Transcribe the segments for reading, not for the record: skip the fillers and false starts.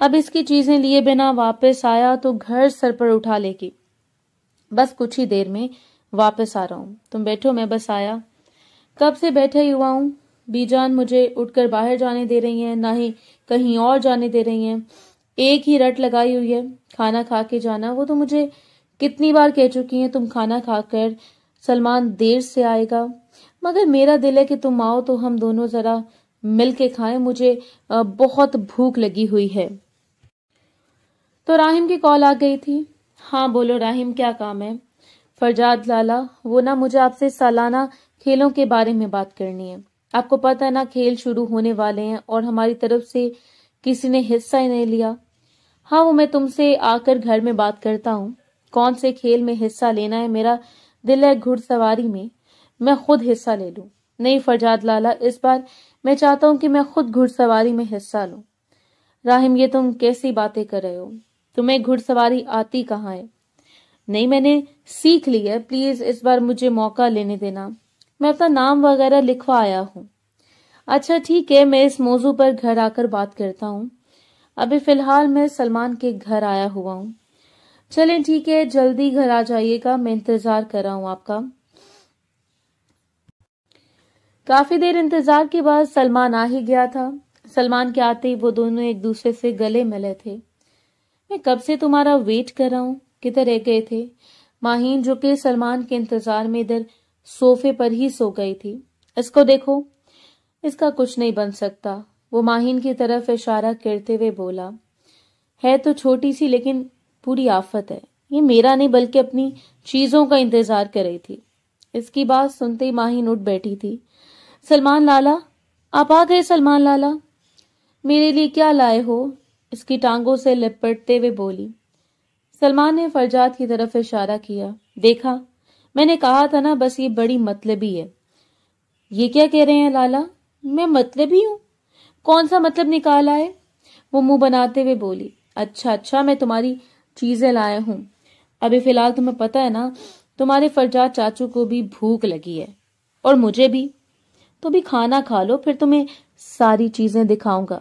اب اس کی چیزیں لیے بنا واپس آیا تو گھر سر پر اٹھا لے گی۔ بس کچھ ہی دیر میں واپس آ رہا ہوں، تم بیٹھو، میں بس آیا۔ کب سے بیٹھا ہی ہوا ہوں، بی جان مجھے اٹھ کر باہر جانے دے رہی ہیں، نہ ہی کہیں اور جانے دے رہی ہیں۔ ایک ہی رٹ لگائی ہوئی ہے، کھانا کھا کے جانا۔ وہ تو مجھے کتنی بار کہہ چکی ہیں تم کھانا کھا کر، سلمان دیر سے آئے گا، مگر میرا دل ہے کہ تم آؤ تو ہم دونوں ذرا مل کے کھائیں، مجھے بہت بھوک لگی ہوئی ہے۔ تو راہم کی کال آ گئی تھی۔ ہاں بولو راہم، کیا کام ہے؟ فرجاد لالا، وہ نا مجھے آپ سے سالانہ کھیلوں کے بارے میں بات کرنی ہے۔ آپ کو پتہ ہے نا کھیل شروع ہونے والے ہیں اور ہماری طرف سے کسی نے حصہ ہی نہیں لیا۔ ہاں وہ میں تم سے آ کر گھر میں بات کرتا ہوں، کون سے کھیل میں حصہ لینا ہے۔ میرا دل ہے گھڑ سواری میں خود حصہ لے لوں۔ نہیں فرجاد لالا، اس بار میں چاہتا ہوں کہ میں خود گھڑ سواری میں حصہ لوں۔ راہم، یہ تم کیسی باتیں کر رہے ہو؟ تمہیں گھڑ سواری آتی کہاں ہے؟ نہیں میں نے سیکھ لی ہے، پلیز اس بار مجھے موقع لینے دینا، میں اپنا نام وغیرہ لکھوا آیا ہوں۔ اچھا ٹھیک ہے، میں اس موضوع پر گھر آ کر بات کرتا ہوں، ابھی فی الحال میں سلمان کے گھر آیا ہوا ہوں۔ چلیں ٹھیک ہے، جلدی گھر آ جائیے گا، میں انتظار کر رہا ہوں آپ کا۔ کافی دیر انتظار کے بعد سلمان آ ہی گیا تھا۔ سلمان کے آتے ہی وہ دونوں ایک دوسرے سے گلے ملے تھے۔ میں کب سے تمہارا ویٹ کر رہا ہوں، کدھر رہ گئے تھے؟ ماہین جو کہ سلمان کے انتظار میں ادھر صوفے پر ہی سو گئی تھی۔ اس کو دیکھو، اس کا کچھ نہیں بن سکتا، وہ ماہین کی طرف اشارہ کرتے ہوئے بولا۔ ہے تو چھوٹی سی لیکن پوری آفت ہے، یہ میرا نہیں بلکہ اپنی چیزوں کا انتظار کر رہی تھی۔ اس کی بات سنتے ہی ماہین اٹھ بیٹھی تھی۔ سلمان لالا، آپ آ گئے سلمان لالا، میرے لیے کیا لائے ہو؟ اس کی ٹانگوں سے لپٹتے ہوئے بولی۔ سلمان نے فرجاد کی طرف اشارہ کیا۔ دیکھا، میں نے کہا تھا نا، بس یہ بڑی مطلبی ہے۔ یہ کیا کہہ رہے ہیں لالا؟ میں مطلبی ہوں؟ کون سا مطلب نکالا ہے؟ وہ منہ بناتے ہوئے بولی۔ اچھا میں تمہاری چیزیں لائے ہوں۔ ابھی فی الحال تمہیں پتہ ہے نا تمہارے فرجاد چاچو کو بھی بھوک لگی ہے اور مجھے بھی، تو بھی کھانا کھا لو، پھر تمہیں ساری چیزیں دکھاؤں گا۔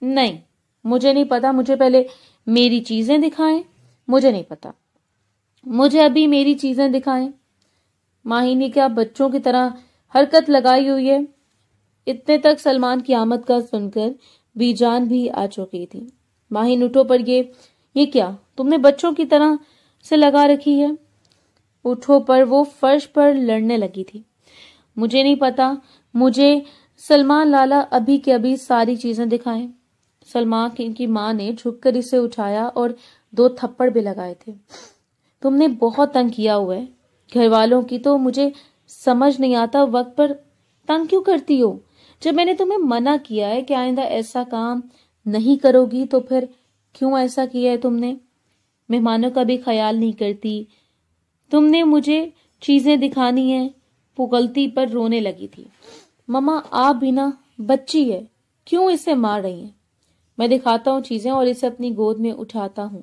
نہیں مجھے نہیں پتا، مجھے پہلے میری چیزیں دکھائیں۔ مجھے نہیں پتا، مجھے ابھی میری چیزیں دکھائیں۔ ماہی نے کیا بچوں کی طرح حرکت لگائی ہوئی ہے؟ اتنے تک سلمان کی آمد کا سن کر بی جان بھی آ چکی تھی۔ ماہین اٹھو، پر یہ کیا تم نے بچوں کی طرح سے لگا رکھی ہے؟ اٹھو پر وہ فرش پر لڑنے لگی تھی۔ مجھے نہیں پتا، مجھے سلمان لالا ابھی کے ابھی ساری چیزیں دکھائیں۔ سلمان کی ماں نے جھک کر اسے اٹھایا اور 2 تھپڑ بھی لگائے تھے۔ تم نے بہت تنگ کیا ہوا ہے گھر والوں کی، تو مجھے سمجھ نہیں آتا وقت پر تنگ کیوں کرتی ہو؟ جب میں نے تمہیں منع کیا ہے کہ آئندہ ایسا کام نہیں کرو گی تو پھر کیوں ایسا کیا ہے تم نے؟ مہمانوں کا بھی خیال نہیں کرتی، تم نے مجھے چیزیں دکھانی ہیں۔ وہ غلطی پر رونے لگی تھی۔ مما آپ بھی نا، بچی ہے، کیوں اسے مار رہی ہیں؟ میں دکھاتا ہوں چیزیں اور اسے اپنی گود میں اٹھاتا ہوں۔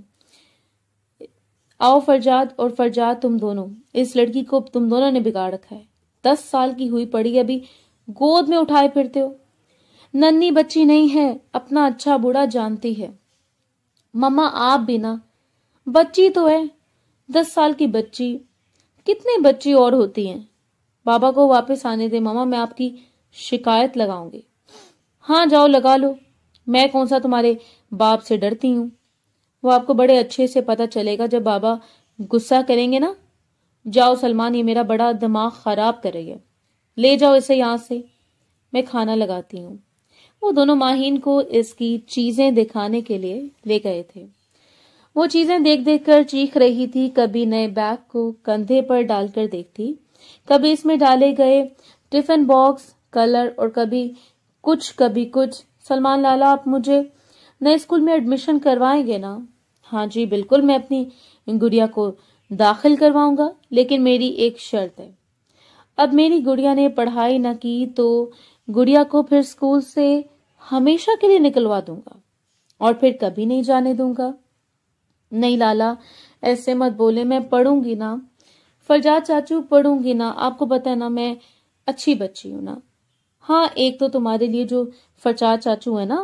آؤ فرجاد اور فرجاد، تم دونوں، اس لڑکی کو تم دونوں نے بگاڑ رکھا ہے۔ 10 سال کی ہوئی پڑی، ابھی گود میں اٹھائے پھرتے ہو۔ ننھی بچی نہیں ہے، اپنا اچھا برا جانتی ہے۔ مما آپ بھی نا، بچی تو ہے، 10 سال کی بچی، کتنے بچی اور ہوتی ہیں۔ بابا کو واپس آنے دے مما، میں آپ کی شکایت لگاؤں گی۔ ہاں جاؤ لگا لو، میں کون سا تمہارے باپ سے ڈرتی ہوں؟ وہ آپ کو بڑے اچھے سے پتا چلے گا جب بابا غصہ کریں گے نا۔ جاؤ سلمان، یہ میرا بڑا دماغ خراب کر رہی ہے، لے جاؤ اسے یہاں سے، میں کھانا لگاتی ہوں۔ وہ دونوں ماہین کو اس کی چیزیں دکھانے کے لیے لے گئے تھے۔ وہ چیزیں دیکھ دیکھ کر چیخ رہی تھی، کبھی نئے بیگ کو کندھے پر ڈال کر دیکھتی، کبھی اس میں ڈالے گئے ٹفن باکس، کلر، اور کبھی کچھ۔ سلمان لالا، آپ مجھے نئے اسکول میں ایڈمیشن کروائیں گے نا؟ ہاں جی بالکل، میں اپنی گڑیا کو داخل کرواؤں گا، لیکن میری ایک شرط ہے۔ اب میری گڑیا نے پڑھائی نہ کی تو گڑیا کو پھر اسکول سے ہمیشہ کے لیے نکلوا دوں گا اور پھر کبھی نہیں جانے دوں گا۔ نہیں لالا ایسے مت بولے، میں پڑھوں گی نا، فرجاد چاچو پڑھوں گی نا، آپ کو پتہ ہے نا میں اچھی بچی ہوں نا۔ ہاں ایک تو تمہارے لیے جو فرجاد چاچو ہے نا،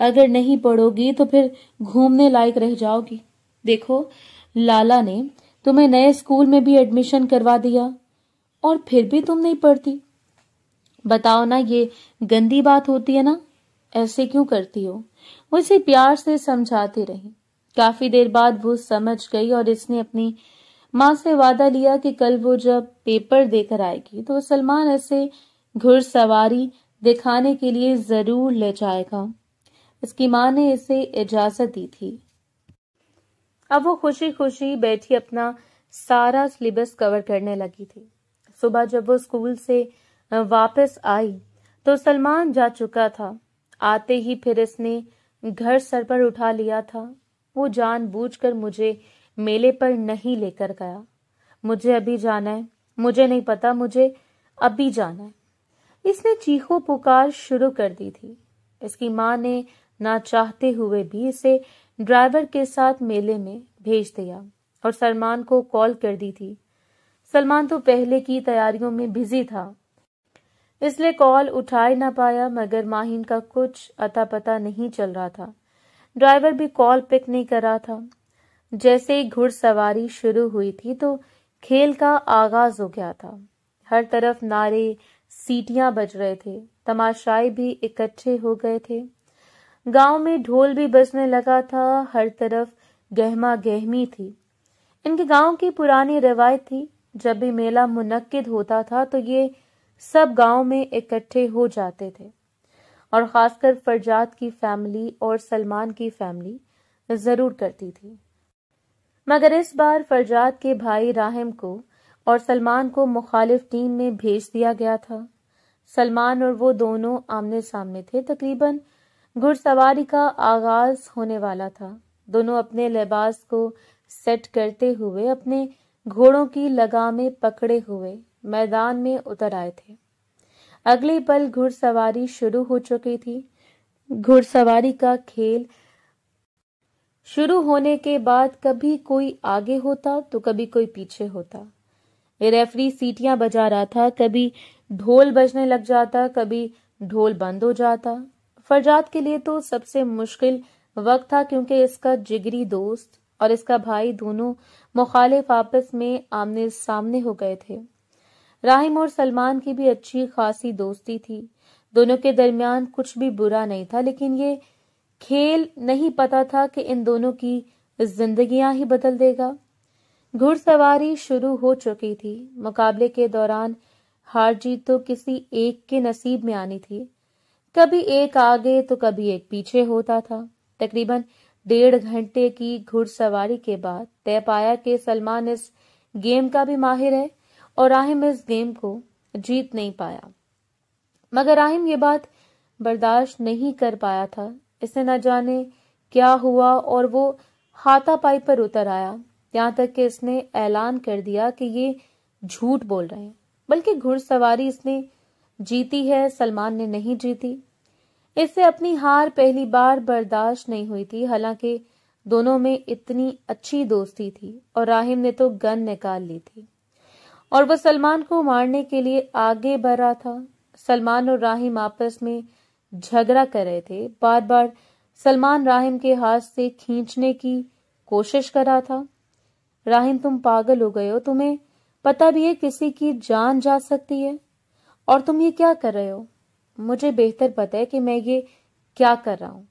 اگر نہیں پڑھو گی تو پھر گھومنے لائق رہ جاؤ گی۔ دیکھو، لالا نے تمہیں نئے اسکول میں بھی ایڈمیشن کروا دیا اور پھر بھی تم نہیں پڑھتی۔ بتاؤ نا، یہ گندی بات ہوتی ہے نا؟ ایسے کیوں کرتی ہو؟ وہ اسے پیار سے سمجھاتی رہی۔ کافی دیر بعد وہ سمجھ گئی اور اس نے اپنی ماں سے وعدہ لیا کہ کل وہ جب پیپر دے کر آئے گی تو سلمان اسے گھڑ سواری دکھانے کے لیے ضرور لے جائے گا۔ اس کی ماں نے اسے اجازت دی تھی۔ اب وہ خوشی خوشی بیٹھی اپنا سارا سلیبس کور کرنے لگی تھی۔ صبح جب وہ اسکول سے واپس آئی تو سلمان جا چکا تھا۔ آتے ہی پھر اس نے گھر سر پر اٹھا لیا تھا۔ وہ جان بوجھ کر مجھے میلے پر نہیں لے کر گیا۔ مجھے ابھی جانا ہے، مجھے نہیں پتا، مجھے ابھی جانا ہے۔ اس نے چیخو پکار شروع کر دی تھی۔ اس کی ماں نے نہ چاہتے ہوئے بھی اسے ڈرائیور کے ساتھ میلے میں بھیج دیا اور سلمان کو کال کر دی تھی۔ سلمان تو پہلے کی تیاریوں میں بزی تھا، اس لیے کال اٹھا نہ پایا، مگر ماہین کا کچھ اتا پتا نہیں چل رہا تھا۔ ڈرائیور بھی کال پک نہیں کر رہا تھا۔ جیسے ہی گھڑ سواری شروع ہوئی تھی تو کھیل کا آغاز ہو گیا تھا۔ ہر طرف نعرے، سیٹیاں بج رہے تھے، تماشائی بھی اکٹھے ہو گئے تھے۔ گاؤں میں ڈھول بھی بجنے لگا تھا، ہر طرف گہما گہمی تھی۔ ان کے گاؤں کی پرانی روایت تھی، جب بھی میلہ منعقد ہوتا تھا تو یہ سب گاؤں میں اکٹھے ہو جاتے تھے، اور خاص کر فرجاد کی فیملی اور سلمان کی فیملی ضرور کرتی تھی۔ مگر اس بار فرجاد کے بھائی راہم کو اور سلمان کو مخالف ٹیم میں بھیج دیا گیا تھا۔ سلمان اور وہ دونوں آمنے سامنے تھے۔ تقریباً گھڑ سواری کا آغاز ہونے والا تھا۔ دونوں اپنے لباس کو سیٹ کرتے ہوئے، اپنے گھوڑوں کی لگامیں پکڑے ہوئے میدان میں اتر آئے تھے۔ اگلے پل گھڑ سواری شروع ہو چکی تھی۔ گھڑ سواری کا کھیل شروع ہونے کے بعد کبھی کوئی آگے ہوتا تو کبھی کوئی پیچھے ہوتا۔ ریفری سیٹیاں بجا رہا تھا، کبھی ڈھول بجنے لگ جاتا، کبھی ڈھول بند ہو جاتا۔ فرجاد کے لیے تو سب سے مشکل وقت تھا، کیونکہ اس کا جگری دوست اور اس کا بھائی دونوں مخالف آپس میں آمنے سامنے ہو گئے تھے۔ راہم اور سلمان کی بھی اچھی خاصی دوستی تھی، دونوں کے درمیان کچھ بھی برا نہیں تھا، لیکن یہ کھیل نہیں پتا تھا کہ ان دونوں کی زندگیاں ہی بدل دے گا۔ گھڑ سواری شروع ہو چکی تھی۔ مقابلے کے دوران ہار جیت تو کسی ایک کے نصیب میں آنی تھی، کبھی ایک آگے تو کبھی ایک پیچھے ہوتا تھا۔ تقریباً 1.5 گھنٹے کی گھڑ سواری کے بعد طے پایا کہ سلمان اس گیم کا بھی ماہر ہے اور راہم اس گیم کو جیت نہیں پایا۔ مگر راہم یہ بات برداشت نہیں کر پایا تھا۔ اس نے نہ جانے کیا ہوا اور وہ ہاتھا پائی پر اتر آیا، یہاں تک کہ اس نے اعلان کر دیا کہ یہ جھوٹ بول رہے ہیں، بلکہ گھڑ سواری اس نے جیتی ہے، سلمان نے نہیں جیتی۔ اس سے اپنی ہار پہلی بار برداشت نہیں ہوئی تھی، حالانکہ دونوں میں اتنی اچھی دوستی تھی، اور راہم نے تو گن نکال لی تھی اور وہ سلمان کو مارنے کے لیے آگے بڑھ رہا تھا۔ سلمان اور راہم آپس میں جھگڑا کر رہے تھے، بار بار سلمان راہم کے ہاتھ سے کھینچنے کی کوشش کر رہا تھا۔ راہم، تم پاگل ہو گئے ہو، تمہیں پتہ بھی ہے کسی کی جان جا سکتی ہے، اور تم یہ کیا کر رہے ہو؟ مجھے بہتر پتہ ہے کہ میں یہ کیا کر رہا ہوں۔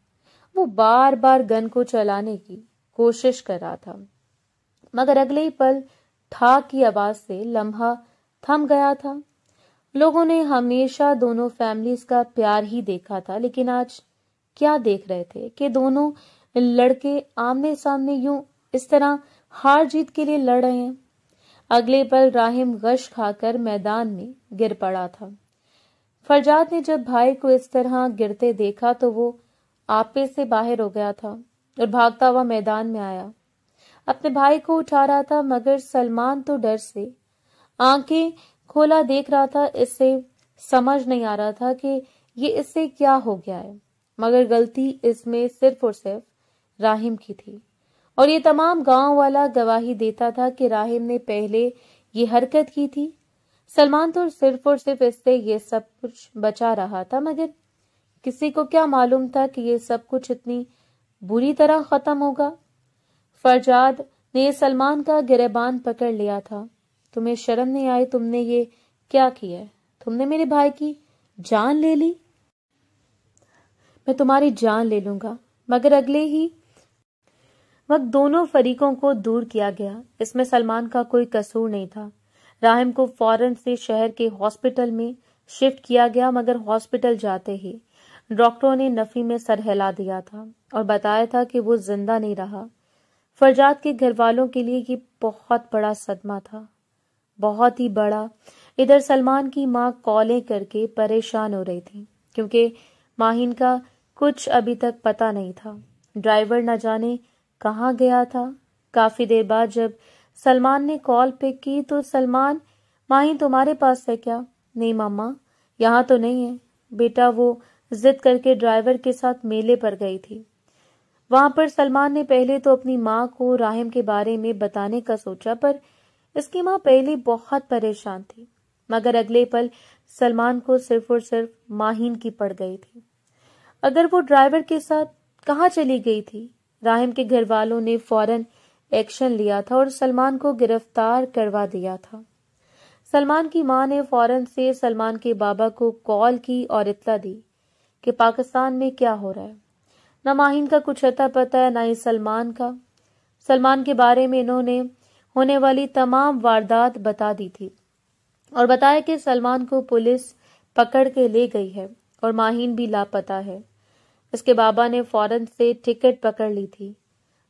وہ بار بار گن کو چلانے کی کوشش کر رہا تھا، مگر اگلے ہی پل ٹھاک کی آواز سے لمحہ تھم گیا تھا۔ لوگوں نے ہمیشہ دونوں فیملیز کا پیار ہی دیکھا تھا، لیکن آج کیا دیکھ رہے تھے کہ دونوں لڑکے آمنے سامنے یوں اس طرح ہار جیت کے لیے لڑ رہے ہیں۔ اگلے پل راہم غش کھا کر میدان میں گر پڑا تھا۔ فرجاد نے جب بھائی کو اس طرح گرتے دیکھا تو وہ آپے سے باہر ہو گیا تھا اور بھاگتا ہوا میدان میں آیا، اپنے بھائی کو اٹھا رہا تھا، مگر سلمان تو ڈر سے آنکھیں کھولا دیکھ رہا تھا۔ اس سے سمجھ نہیں آ رہا تھا کہ یہ اس سے کیا ہو گیا ہے، مگر غلطی اس میں صرف اور صرف راہم کی تھی، اور یہ تمام گاؤں والا گواہی دیتا تھا کہ راہم نے پہلے یہ حرکت کی تھی۔ سلمان تو صرف اور صرف اس سے یہ سب کچھ بچا رہا تھا، مگر کسی کو کیا معلوم تھا کہ یہ سب کچھ اتنی بری طرح ختم ہوگا؟ فرجاد نے سلمان کا گریبان پکڑ لیا تھا۔ تمہیں شرم نہیں آئی؟ تم نے یہ کیا کیا ہے؟ تم نے میرے بھائی کی جان لے لی۔ میں تمہاری جان لے لوں گا، مگر اگلے ہی وقت دونوں فریقوں کو دور کیا گیا۔ اس میں سلمان کا کوئی قصور نہیں تھا۔ راہم کو فوراً سے شہر کے ہاسپٹل میں شفٹ کیا گیا، مگر ہاسپٹل جاتے ہی ڈاکٹروں نے نفی میں سر ہلا دیا تھا اور بتایا تھا کہ وہ زندہ نہیں رہا۔ فرجاد کے گھر والوں کے لیے یہ بہت بڑا صدمہ تھا، بہت ہی بڑا۔ ادھر سلمان کی ماں کالیں کر کے پریشان ہو رہی تھی کیونکہ ماہین کا کچھ ابھی تک پتہ نہیں تھا۔ ڈرائیور نہ جانے کہاں گیا تھا۔ کافی دیر بعد جب سلمان نے کال پک کی تو سلمان، ماہین تمہارے پاس ہے کیا؟ نہیں ماما، یہاں تو نہیں ہے بیٹا، وہ ضد کر کے ڈرائیور کے ساتھ میلے پر گئی تھی۔ وہاں پر سلمان نے پہلے تو اپنی ماں کو راہم کے بارے میں بتانے کا سوچا، پر اس کی ماں پہلے بہت پریشان تھی، مگر اگلے پل سلمان کو صرف اور صرف ماہین کی پڑ گئی تھی۔ اگر وہ ڈرائیور کے ساتھ کہاں چلی گئی تھی؟ راہم کے گھر والوں نے فوراً ایکشن لیا تھا اور سلمان کو گرفتار کروا دیا تھا۔ سلمان کی ماں نے فوراً سے سلمان کے بابا کو کال کی اور اطلاع دی کہ پاکستان میں کیا ہو رہا ہے۔ نہ ماہین کا کچھ اتا پتہ ہے، نہ ہی سلمان کا۔ سلمان کے بارے میں انہوں نے ہونے والی تمام واردات بتا دی تھی اور بتایا کہ سلمان کو پولیس پکڑ کے لے گئی ہے اور ماہین بھی لاپتہ ہے۔ اس کے بابا نے فوراً سے ٹکٹ پکڑ لی تھی،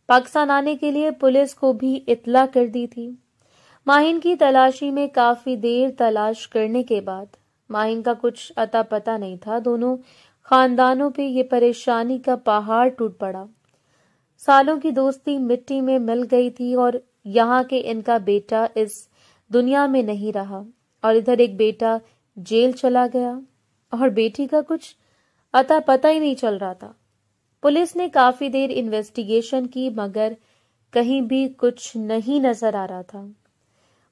پاکستان آنے کے لیے پولیس کو بھی اطلاع کر دی تھی۔ ماہین کی تلاشی میں کافی دیر تلاش کرنے کے بعد ماہین کا کچھ اتا پتہ نہیں تھا۔ دونوں خاندانوں پہ یہ پریشانی کا پہاڑ ٹوٹ پڑا۔ سالوں کی دوستی مٹی میں مل گئی تھی اور یہاں کے ان کا بیٹا اس دنیا میں نہیں رہا اور ادھر ایک بیٹا جیل چلا گیا اور بیٹی کا کچھ اتا پتہ ہی نہیں چل رہا تھا۔ پولیس نے کافی دیر انویسٹیگیشن کی مگر کہیں بھی کچھ نہیں نظر آ رہا تھا۔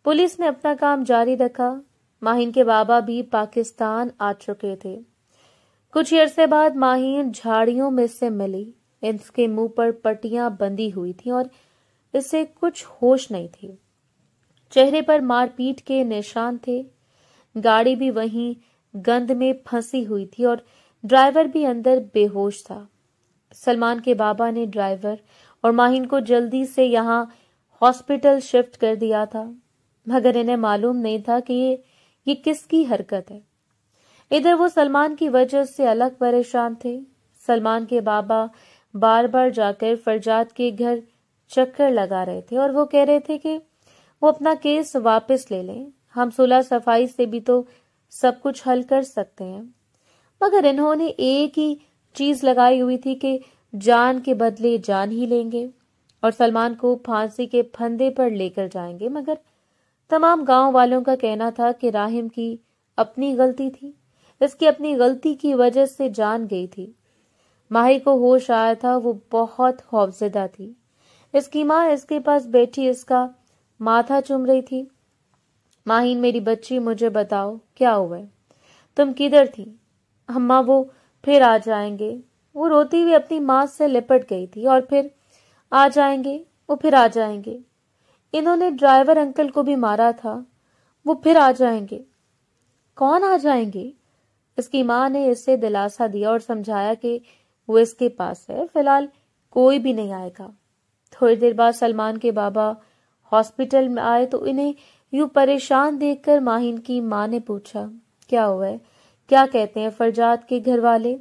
پولیس نے اپنا کام جاری رکھا۔ ماہین کے بابا بھی پاکستان آ چکے تھے۔ کچھ عرصے بعد ماہین جھاڑیوں میں سے ملی۔ اس کے منہ پر پٹیاں بندھی ہوئی تھیں اور اسے کچھ ہوش نہیں تھی۔ چہرے پر مار پیٹ کے نشان تھے۔ گاڑی بھی وہیں گند میں پھنسی ہوئی تھی اور ڈرائیور بھی اندر بے ہوش تھا۔ سلمان کے بابا نے ڈرائیور اور ماہین کو جلدی سے یہاں ہاسپٹل شفٹ کر دیا تھا، مگر انہیں معلوم نہیں تھا کہ یہ کس کی حرکت ہے۔ ادھر وہ سلمان کی وجہ سے الگ پریشان تھے۔ سلمان کے بابا بار بار جا کر فرجاد کے گھر چکر لگا رہے تھے اور وہ کہہ رہے تھے کہ وہ اپنا کیس واپس لے لیں، ہم صلح صفائی سے بھی تو سب کچھ حل کر سکتے ہیں۔ مگر انہوں نے ایک ہی چیز لگائی ہوئی تھی کہ جان کے بدلے جان ہی لیں گے اور سلمان کو پھانسی کے پھندے پر لے کر جائیں گے۔ مگر تمام گاؤں والوں کا کہنا تھا کہ راہم کی اپنی غلطی تھی، اس کی اپنی غلطی کی وجہ سے جان گئی تھی۔ ماہی کو ہوش آیا تھا، وہ بہت خوفزدہ تھی۔ اس کی ماں اس کے پاس بیٹھی اس کا ماتھا چوم رہی تھی۔ ماہین میری بچی، مجھے بتاؤ کیا ہوا ہے؟ تم کدھر تھی؟ اماں وہ پھر آ جائیں گے۔ وہ روتی ہوئی اپنی ماں سے لپٹ گئی تھی۔ اور پھر آ جائیں گے، وہ پھر آ جائیں گے۔ انہوں نے ڈرائیور انکل کو بھی مارا تھا، وہ پھر آ جائیں گے۔ کون آ جائیں گے؟ اس کی ماں نے اسے دلاسا دیا اور سمجھایا کہ وہ اس کے پاس ہے، فی الحال کوئی بھی نہیں آئے گا۔ تھوڑی دیر بعد سلمان کے بابا ہاسپٹل میں آئے تو انہیں یوں پریشان دیکھ کر ماہین کی ماں نے پوچھا، کیا ہوا ہے؟ کیا کہتے ہیں فرجاد کے گھر والے؟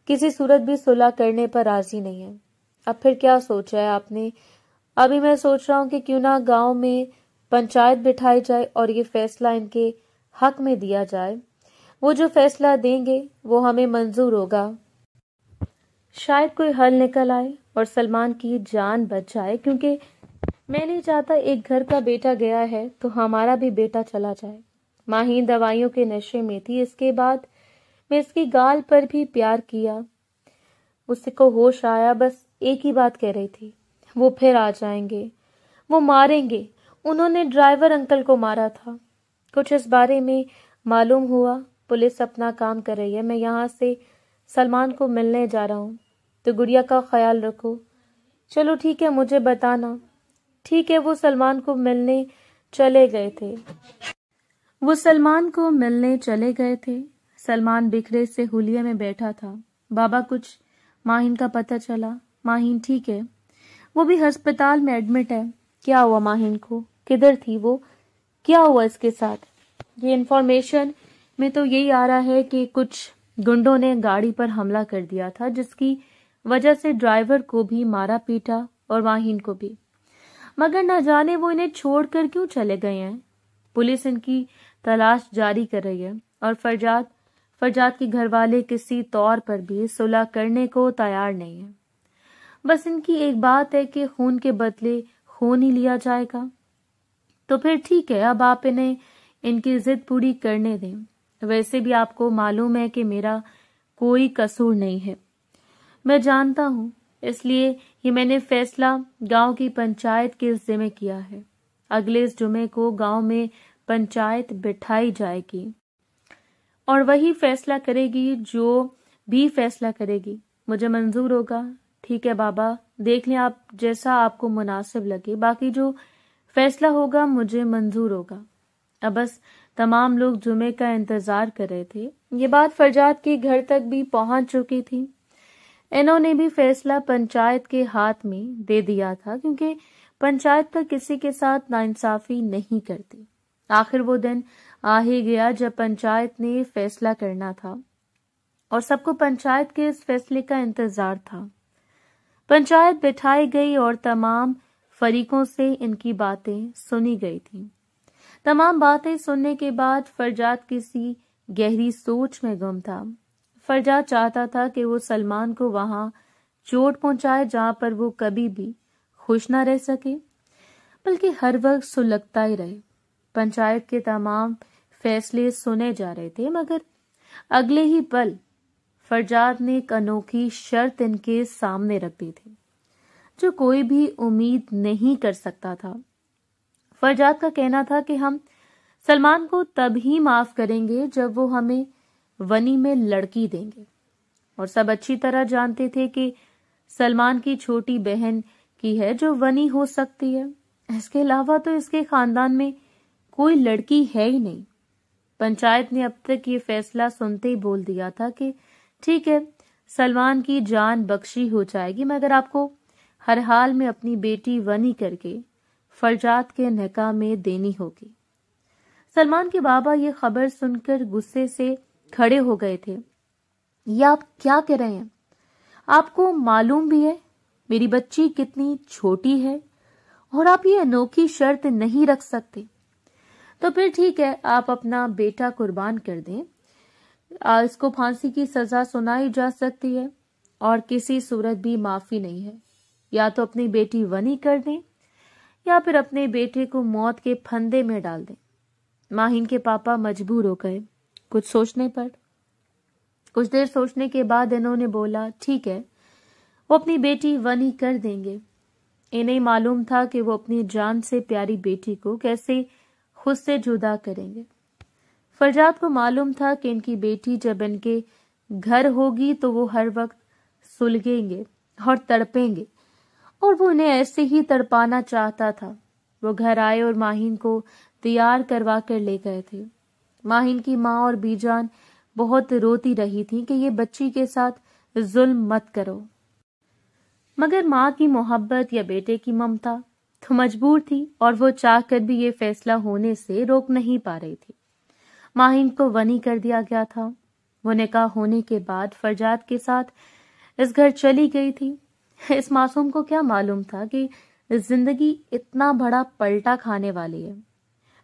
کسی صورت بھی صلح کرنے پر راضی نہیں ہے۔ اب پھر کیا سوچا ہے آپ نے؟ ابھی میں سوچ رہا ہوں کہ کیوں نہ گاؤں میں پنچایت بٹھائی جائے اور یہ فیصلہ ان کے حق میں دیا جائے۔ وہ جو فیصلہ دیں گے وہ ہمیں منظور ہوگا، شاید کوئی حل نکل آئے اور سلمان کی جان بچ جائے، کیونکہ میں نہیں چاہتا ایک گھر کا بیٹا گیا ہے تو ہمارا بھی بیٹا چلا جائے۔ ماہین دوائیوں کے نشے میں تھی۔ اس کے بعد میں اس کی گال پر بھی پیار کیا۔ اس کو ہوش آیا، بس ایک ہی بات کہہ رہی تھی، وہ پھر آ جائیں گے، وہ ماریں گے۔ انہوں نے ڈرائیور انکل کو مارا تھا۔ کچھ اس بارے میں معلوم ہوا؟ پولیس اپنا کام کر رہی ہے، میں یہاں سے سلمان کو ملنے جا رہا ہوں، تو گڑیا کا خیال رکھو۔ چلو ٹھیک ہے، مجھے بتانا۔ ٹھیک ہے۔ وہ سلمان کو ملنے چلے گئے تھے۔ سلمان بکھرے سے حلیے میں بیٹھا تھا۔ بابا کچھ ماہین کا پتہ چلا؟ ماہین ٹھیک ہے، وہ بھی ہسپتال میں ایڈمٹ ہے۔ کیا ہوا ماہین کو؟ کدھر تھی وہ؟ کیا ہوا اس کے ساتھ؟ یہ انفارمیشن میں تو یہی آ رہا ہے کہ کچھ گنڈوں نے گاڑی پر حملہ کر دیا تھا، جس کی وجہ سے ڈرائیور کو بھی مارا پیٹا اور ماہین کو بھی، مگر نہ جانے وہ انہیں چھوڑ کر کیوں چلے گئے ہیں۔ پولیس ان کی تلاش جاری کر رہی ہے اور فرجاد کے گھر والے کسی طور پر بھی صلح کرنے کو تیار نہیں ہیں۔ بس ان کی ایک بات ہے کہ خون کے بدلے خون ہی لیا جائے گا۔ تو پھر ٹھیک ہے، اب آپ انہیں ان کی ضد پوری کرنے دیں۔ ویسے بھی آپ کو معلوم ہے کہ میرا کوئی قصور نہیں ہے، میں جانتا ہوں، اس لیے یہ میں نے فیصلہ گاؤں کی پنچایت کے ذمہ کیا ہے۔ اگلے اس جمعے کو گاؤں میں پنچایت بٹھائی جائے گی اور وہی فیصلہ کرے گی، جو بھی فیصلہ کرے گی مجھے منظور ہوگا۔ ٹھیک ہے بابا، دیکھ لیں آپ، جیسا آپ کو مناسب لگے، باقی جو فیصلہ ہوگا مجھے منظور ہوگا۔ اب بس تمام لوگ جمعے کا انتظار کر رہے تھے۔ یہ بات فرجاد کے گھر تک بھی پہنچ چکی تھی۔ انہوں نے بھی فیصلہ پنچایت کے ہاتھ میں دے دیا تھا، کیونکہ پنچایت پر کسی کے ساتھ ناانصافی نہیں کرتی۔ آخر وہ دن آ ہی گیا جب پنچایت نے فیصلہ کرنا تھا اور سب کو پنچایت کے اس فیصلے کا انتظار تھا۔ پنچایت بٹھائی گئی اور تمام فریقوں سے ان کی باتیں سنی گئی تھیں۔ تمام باتیں سننے کے بعد فرجاد کسی گہری سوچ میں گم تھا۔ فرجاد چاہتا تھا کہ وہ سلمان کو وہاں چوٹ پہنچائے جہاں پر وہ کبھی بھی خوش نہ رہ سکے، بلکہ ہر وقت سلگتا ہی رہے۔ پنچایت کے تمام فیصلے سنے جا رہے تھے، مگر اگلے ہی پل فرجاد نے ایک انوکھی شرط ان کے سامنے رکھ دی تھی، جو کوئی بھی امید نہیں کر سکتا تھا۔ فرجاد کا کہنا تھا کہ ہم سلمان کو تب ہی معاف کریں گے جب وہ ہمیں ونی میں لڑکی دیں گے، اور سب اچھی طرح جانتے تھے کہ سلمان کی چھوٹی بہن کی ہے جو ونی ہو سکتی ہے۔ اس کے علاوہ تو اس کے خاندان میں کوئی لڑکی ہے ہی نہیں۔ پنچایت نے اب تک یہ فیصلہ سنتے ہی بول دیا تھا کہ ٹھیک ہے، سلمان کی جان بخشی ہو جائے گی، مگر آپ کو ہر حال میں اپنی بیٹی ونی کر کے فرجاد کے نکاح میں دینی ہوگی۔ سلمان کے بابا یہ خبر سن کر غصے سے کھڑے ہو گئے تھے۔ یہ آپ کیا کہہ رہے ہیں؟ آپ کو معلوم بھی ہے میری بچی کتنی چھوٹی ہے، اور آپ یہ انوکھی شرط نہیں رکھ سکتے۔ تو پھر ٹھیک ہے، آپ اپنا بیٹا قربان کر دیں، اس کو پھانسی کی سزا سنائی جا سکتی ہے اور کسی صورت بھی معافی نہیں ہے۔ یا تو اپنی بیٹی ونی کر دیں یا پھر اپنے بیٹے کو موت کے پھندے میں ڈال دیں۔ ماہین کے پاپا مجبور ہو گئے کچھ دیر سوچنے کے بعد انہوں نے بولا ٹھیک ہے، وہ اپنی بیٹی ونی کر دیں گے۔ انہیں معلوم تھا کہ وہ اپنی جان سے پیاری بیٹی کو کیسے خود سے جدا کریں گے۔ فرجاد کو معلوم تھا کہ ان کی بیٹی جب ان کے گھر ہوگی تو وہ ہر وقت سلگیں گے اور تڑپیں گے، اور وہ انہیں ایسے ہی تڑپانا چاہتا تھا۔ وہ گھر آئے اور ماہین کو تیار کروا کر لے گئے تھے۔ ماہین کی ماں اور بی جان بہت روتی رہی تھی کہ یہ بچی کے ساتھ ظلم مت کرو، مگر ماں کی محبت یا بیٹے کی ممتا تو مجبور تھی، اور وہ چاہ کر بھی یہ فیصلہ ہونے سے روک نہیں پا رہی تھی۔ ماہین کو ونی کر دیا گیا تھا۔ وہ نکاح ہونے کے بعد فرجاد کے ساتھ اس گھر چلی گئی تھی۔ اس معصوم کو کیا معلوم تھا کہ زندگی اتنا بڑا پلٹا کھانے والی ہے۔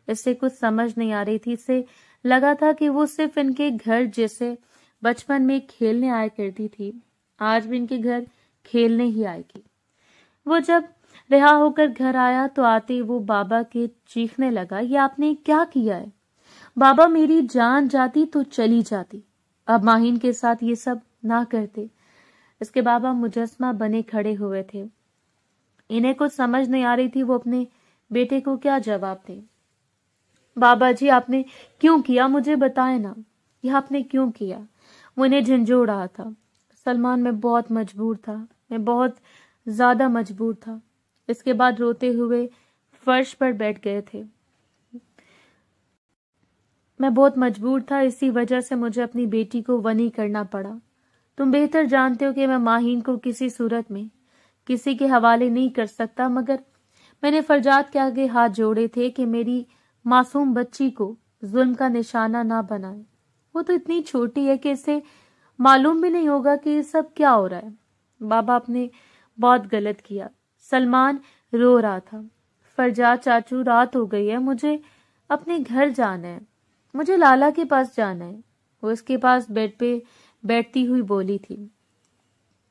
اس سے کچھ سمجھ نہیں آ رہی تھی۔ اسے لگا تھا کہ وہ صرف ان کے گھر جیسے بچپن میں کھیلنے آیا کرتی تھی، آج بھی ان کے گھر کھیلنے ہی آئے گی۔ وہ جب رہا ہو کر گھر آیا تو آتے وہ بابا کے چیخنے لگا، یہ آپ نے کیا کیا ہے؟ بابا میری جان جاتی تو چلی جاتی، اب ماہین کے ساتھ یہ سب نہ کرتے۔ اس کے بابا مجسمہ بنے کھڑے ہوئے تھے۔ انہیں کچھ سمجھ نہیں آ رہی تھی وہ اپنے بیٹے کو کیا جواب دیں۔ بابا جی آپ نے کیوں کیا؟ مجھے بتائیں نا، یہ آپ نے کیوں کیا؟ وہ انہیں جھنجھوڑ رہا تھا۔ سلمان میں بہت مجبور تھا، میں بہت زیادہ مجبور تھا۔ اس کے بعد روتے ہوئے فرش پر بیٹھ گئے تھے۔ میں بہت مجبور تھا، اسی وجہ سے مجھے اپنی بیٹی کو ونی کرنا پڑا۔ تم بہتر جانتے ہو کہ میں ماہین کو کسی صورت میں کسی کے حوالے نہیں کر سکتا، مگر میں نے فرجاد کے آگے ہاتھ جوڑے تھے کہ میری معصوم بچی کو ظلم کا نشانہ نہ بنائے۔ وہ تو اتنی چھوٹی ہے کہ اسے معلوم بھی نہیں ہوگا کہ یہ سب کیا ہو رہا ہے۔ بابا آپ نے بہت غلط کیا۔ سلمان رو رہا تھا۔ فرجاد چاچو، رات ہو گئی ہے، مجھے اپنے گھر جانا ہے، مجھے لالا کے پاس جانا ہے۔ وہ اس کے پاس بیڈ پہ بیٹھتی ہوئی بولی تھی۔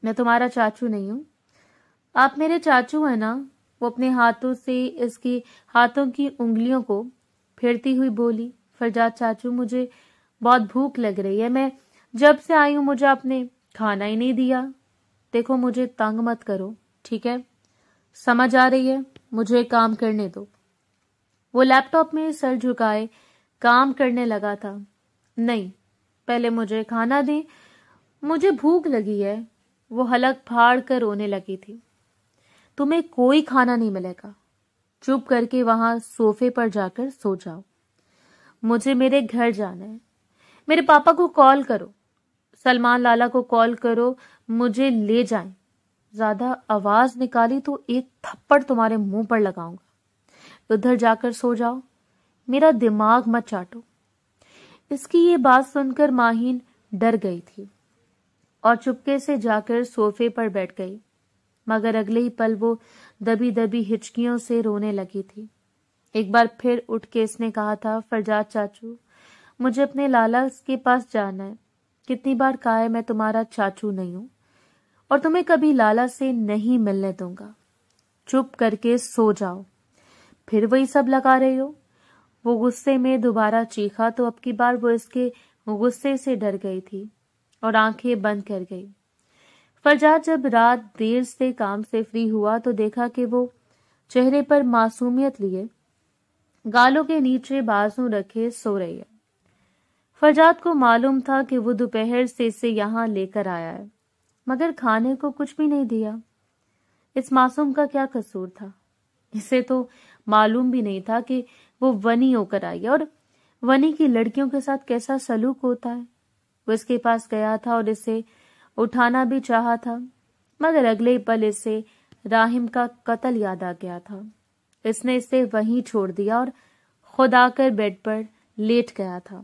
میں تمہارا چاچو نہیں ہوں، آپ میرے چاچو ہیں نا۔ وہ اپنے ہاتھوں سے اس کی ہاتھوں کی انگلیوں کو پھیرتی ہوئی بولی۔ فرجاد چاچو، مجھے بہت بھوک لگ رہی ہے، میں جب سے آئی ہوں مجھے آپ نے کھانا ہی نہیں دیا۔ دیکھو مجھے تنگ مت کرو، ٹھیک ہے؟ سمجھ آ رہی ہے؟ مجھے کام کرنے دو۔ وہ لیپ ٹاپ میں سر جھکائے کام کرنے لگا تھا۔ نہیں، پہلے مجھے کھانا دیں، مجھے بھوک لگی ہے۔ وہ حلق پھاڑ کر رونے لگی تھی۔ تمہیں کوئی کھانا نہیں ملے گا، چپ کر کے وہاں صوفے پر جا کر سو جاؤ۔ مجھے میرے گھر جانا ہے۔ میرے پاپا کو کال کرو، سلمان لالا کو کال کرو، مجھے لے جائیں۔ زیادہ آواز نکالی تو ایک تھپڑ تمہارے منہ پر لگاؤں گا۔ ادھر جا کر سو جاؤ، میرا دماغ مت چاٹو۔ اس کی یہ بات سن کر ماہین ڈر گئی تھی اور چپکے سے جا کر صوفے پر بیٹھ گئی، مگر اگلے ہی پل وہ دبی دبی ہچکیوں سے رونے لگی تھی۔ ایک بار پھر اٹھ کے اس نے کہا تھا، فرجاد چاچو، مجھے اپنے لالا کے پاس جانا ہے۔ کتنی بار کہا ہے میں تمہارا چاچو نہیں ہوں اور تمہیں کبھی لالا سے نہیں ملنے دوں گا۔ چپ کر کے سو جاؤ۔ پھر وہی سب لگا رہے ہو۔ وہ غصے میں دوبارہ چیخا تو اب کی بار وہ اس کے غصے سے ڈر گئی تھی اور آنکھیں بند کر گئی۔ فرجاد جب رات دیر سے کام سے فری ہوا تو دیکھا کہ وہ چہرے پر معصومیت لیے گالوں کے نیچے بازو رکھے سو رہی ہے۔ فرجاد کو معلوم تھا کہ وہ دوپہر سے اسے یہاں لے کر آیا ہے، مگر کھانے کو کچھ بھی نہیں دیا۔ اس معصوم کا کیا قصور تھا؟ اسے تو معلوم بھی نہیں تھا کہ وہ ونی ہو کر آئی ہے اور ونی کی لڑکیوں کے ساتھ کیسا سلوک ہوتا ہے۔ وہ اس کے پاس گیا تھا اور اسے اٹھانا بھی چاہا تھا، مگر اگلے پل اسے راہم کا قتل یاد آ گیا تھا۔ اس نے اسے وہیں چھوڑ دیا اور خود آ کر بیڈ پر لیٹ گیا تھا۔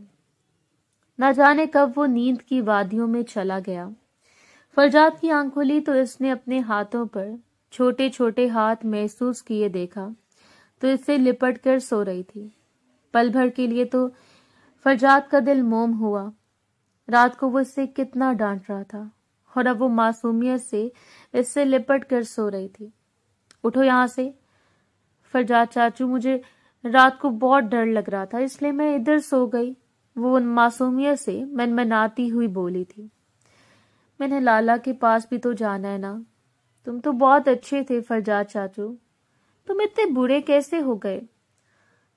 نہ جانے کب وہ نیند کی وادیوں میں چلا گیا۔ فرجاد کی آنکھ کھلی تو اس نے اپنے ہاتھوں پر چھوٹے چھوٹے ہاتھ محسوس کیے دیکھا تو اسے لپٹ کر سو رہی تھی۔ پل بھر کے لیے تو فرجاد کا دل موم ہوا۔ رات کو وہ اسے کتنا ڈانٹ رہا تھا اور اب وہ معصومیت سے اس سے لپٹ کر سو رہی تھی۔ اٹھو یہاں سے۔ فرجاد چاچو، مجھے رات کو بہت ڈر لگ رہا تھا اس لیے میں ادھر سو گئی، وہ معصومیت سے منمناتی ہوئی بولی تھی۔ میں نے لالا کے پاس بھی تو جانا ہے نا۔ تم تو بہت اچھے تھے فرجاد چاچو، تم اتنے برے کیسے ہو گئے؟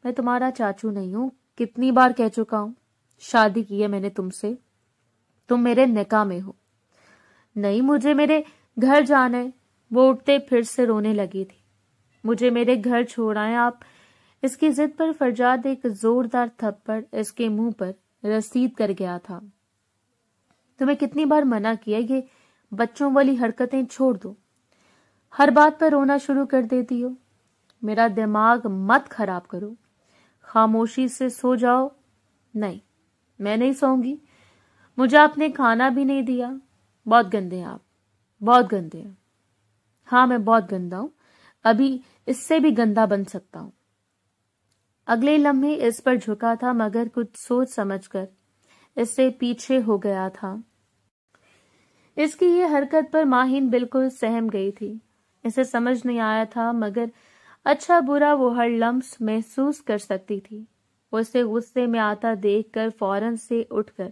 میں تمہارا چاچو نہیں ہوں، کتنی بار کہہ چکا ہوں۔ شادی کی ہے میں نے تم سے، تم میرے نکاح میں ہو۔ نہیں، مجھے میرے گھر جانا ہے۔ وہ اٹھتے پھر سے رونے لگی تھی۔ مجھے میرے گھر چھوڑ آئیں آپ۔ اس کی ضد پر فرجاد ایک زوردار تھپڑ اس کے منہ پر رسید کر گیا تھا۔ تمہیں کتنی بار منع کیا یہ بچوں والی حرکتیں چھوڑ دو، ہر بات پر رونا شروع کر دیتی ہو۔ میرا دماغ مت خراب کرو، خاموشی سے سو جاؤ۔ نہیں، میں نہیں سوؤں گی۔ مجھے آپ نے کھانا بھی نہیں دیا۔ بہت گندے ہیں آپ، بہت گندے ہیں۔ ہاں میں بہت گندا ہوں، ابھی اس سے بھی گندا بن سکتا ہوں۔ اگلے لمحے اس پر جھکا تھا مگر کچھ سوچ سمجھ کر اس سے پیچھے ہو گیا تھا۔ اس کی یہ حرکت پر ماہین بالکل سہم گئی تھی۔ اسے سمجھ نہیں آیا تھا مگر اچھا برا وہ ہر لمس محسوس کر سکتی تھی۔ وہ اسے غصے میں آتا دیکھ کر فوراً سے اٹھ کر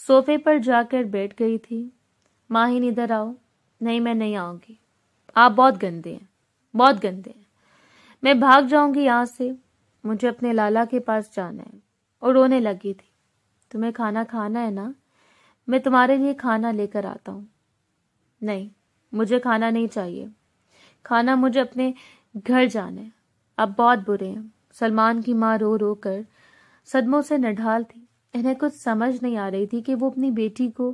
صوفے پر جا کر بیٹھ گئی تھی۔ ماہین ادھر آؤ۔ نہیں، میں نہیں آؤں گی، آپ بہت گندے ہیں، بہت گندے ہیں۔ میں بھاگ جاؤں گی یہاں سے، مجھے اپنے لالا کے پاس جانا ہے۔ اور رونے لگی تھی۔ تمہیں کھانا کھانا ہے نا؟ میں تمہارے لیے کھانا لے کر آتا ہوں۔ نہیں، مجھے کھانا نہیں چاہیے، کھانا مجھے اپنے گھر جانا ہے، اب بہت برے ہیں۔ سلمان کی ماں رو رو کر صدموں سے نڈھال تھی۔ انہیں کچھ سمجھ نہیں آ رہی تھی کہ وہ اپنی بیٹی کو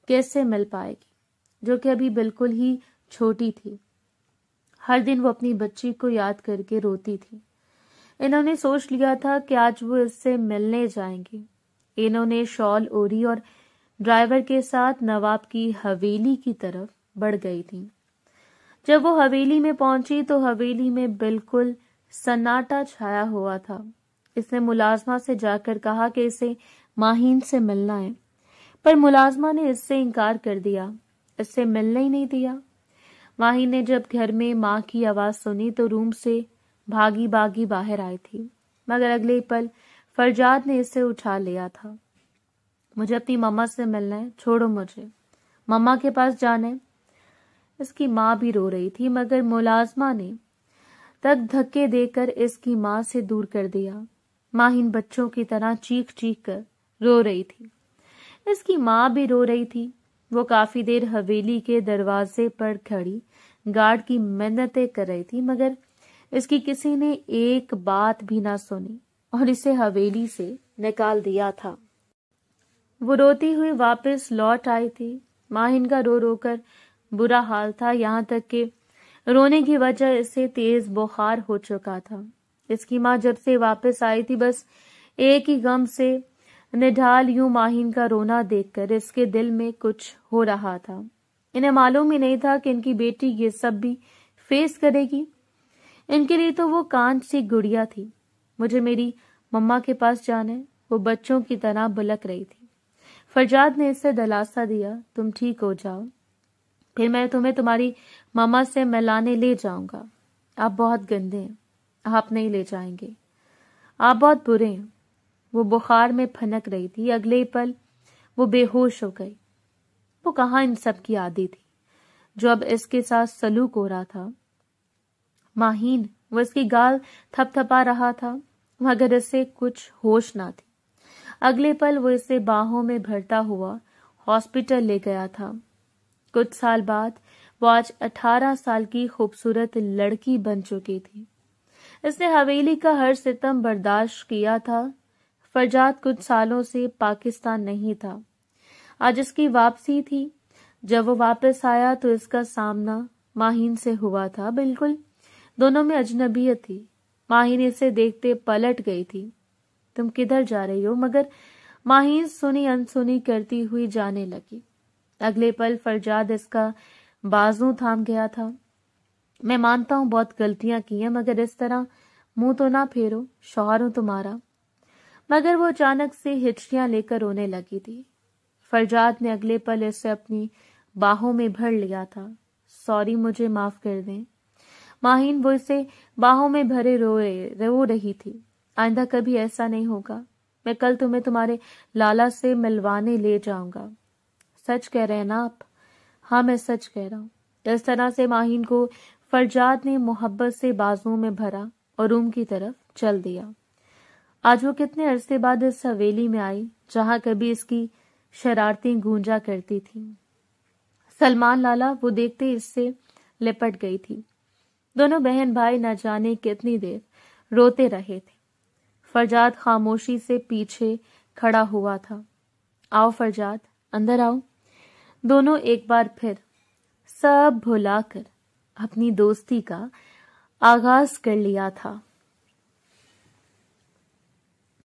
کیسے مل پائے گی، جو کہ ابھی بالکل ہی چھوٹی تھی۔ ہر دن وہ اپنی بچی کو یاد کر کے روتی تھی۔ انہوں نے سوچ لیا تھا کہ آج وہ اس سے ملنے جائیں گی۔ انہوں نے شال اوڑھی اور ڈرائیور کے ساتھ نواب کی حویلی کی طرف بڑھ گئی تھی۔ جب وہ حویلی میں پہنچی تو حویلی میں بالکل سناٹا چھایا ہوا تھا۔ اس نے ملازمہ سے جا کر کہا کہ اسے ماہین سے ملنا ہے، پر ملازمہ نے اس سے انکار کر دیا، اس سے ملنے ہی نہیں دیا۔ ماہین نے جب گھر میں ماں کی آواز سنی تو روم سے بھاگی بھاگی باہر آئی تھی، مگر اگلے پل فرجاد نے اسے اٹھا لیا تھا۔ مجھے اپنی ماما سے ملنا ہے، چھوڑو مجھے، ماما کے پاس جانا ہے۔ اس کی ماں بھی رو رہی تھی، مگر ملازمہ نے تک دھکے دے کر اس کی ماں سے دور کر دیا۔ ماہین بچوں کی طرح چیخ چیخ کر رو رہی تھی۔ اس کی ماں بھی رو رہی تھی۔ وہ کافی دیر حویلی کے دروازے پر کھڑی گارڈ کی منتیں کر رہی تھی، مگر اس کی کسی نے ایک بات بھی نہ سنی اور اسے حویلی سے نکال دیا تھا۔ وہ روتی ہوئی واپس لوٹ آئی تھی۔ ماہین کا رو رو کر برا حال تھا، یہاں تک کہ رونے کی وجہ اسے تیز بخار ہو چکا تھا۔ اس کی ماں جب سے واپس آئی تھی بس ایک ہی غم سے نڈھال، یوں ماہین کا رونا دیکھ کر اس کے دل میں کچھ ہو رہا تھا۔ انہیں معلوم ہی نہیں تھا کہ ان کی بیٹی یہ سب بھی فیس کرے گی۔ ان کے لیے تو وہ کانچ سی گڑیا تھی۔ مجھے میری مما کے پاس جانا ہے، وہ بچوں کی طرح بلک رہی تھی۔ فرجاد نے اسے دلاسا دیا، تم ٹھیک ہو جاؤ، پھر میں تمہیں تمہاری ماما سے ملانے لے جاؤں گا۔ آپ بہت گندے ہیں، آپ نہیں لے جائیں گے، آپ بہت برے ہیں۔ وہ بخار میں پھنک رہی تھی، اگلے پل وہ بے ہوش ہو گئی۔ وہ کہاں ان سب کی عادی تھی جو اب اس کے ساتھ سلوک ہو رہا تھا۔ ماہین، وہ اس کی گال تھپ تھپا رہا تھا، مگر اسے کچھ ہوش نہ تھی۔ اگلے پل وہ اسے باہوں میں بھرتا ہوا ہاسپٹل لے گیا تھا۔ کچھ سال بعد وہ آج 18 سال کی خوبصورت لڑکی بن چکی تھی۔ اس نے حویلی کا ہر ستم برداشت کیا تھا۔ فرجاد کچھ سالوں سے پاکستان نہیں تھا، آج اس کی واپسی تھی۔ جب وہ واپس آیا تو اس کا سامنا ماہین سے ہوا تھا، بالکل دونوں میں اجنبیت تھی۔ ماہین اسے دیکھتے پلٹ گئی تھی۔ تم کدھر جا رہی ہو؟ مگر ماہین سنی انسنی کرتی ہوئی جانے لگی۔ اگلے پل فرجاد اس کا بازو تھام گیا تھا۔ میں مانتا ہوں بہت غلطیاں کی ہیں، مگر اس طرح منہ تو نہ پھیرو، شوہر ہوں تمہارا۔ مگر وہ اچانک سے ہچکیاں لے کر رونے لگی تھی۔ فرجاد نے اگلے پل اسے اپنی باہوں میں بھر لیا تھا۔ سوری، مجھے معاف کر دیں۔ ماہین، وہ اسے باہوں میں بھرے رو رہی تھی۔ آئندہ کبھی ایسا نہیں ہوگا۔ میں کل تمہیں تمہارے لالا سے ملوانے لے جاؤں گا۔ سچ کہہ رہے ہیں نا آپ؟ ہاں، میں سچ کہہ رہا ہوں۔ اس طرح سے ماہین کو فرجاد نے محبت سے بازوں میں بھرا اور روم کی طرف چل دیا۔ آج وہ کتنے عرصے بعد اس حویلی میں آئی جہاں کبھی اس کی شرارتیں گونجا کرتی تھیں۔ سلمان لالا، وہ دیکھتے اس سے لپٹ گئی تھی۔ دونوں بہن بھائی نہ جانے کتنی دیر روتے رہے تھے۔ فرجاد خاموشی سے پیچھے کھڑا ہوا تھا۔ آؤ فرجاد، اندر آؤ۔ دونوں ایک بار پھر سب بھلا کر اپنی دوستی کا آغاز کر لیا تھا۔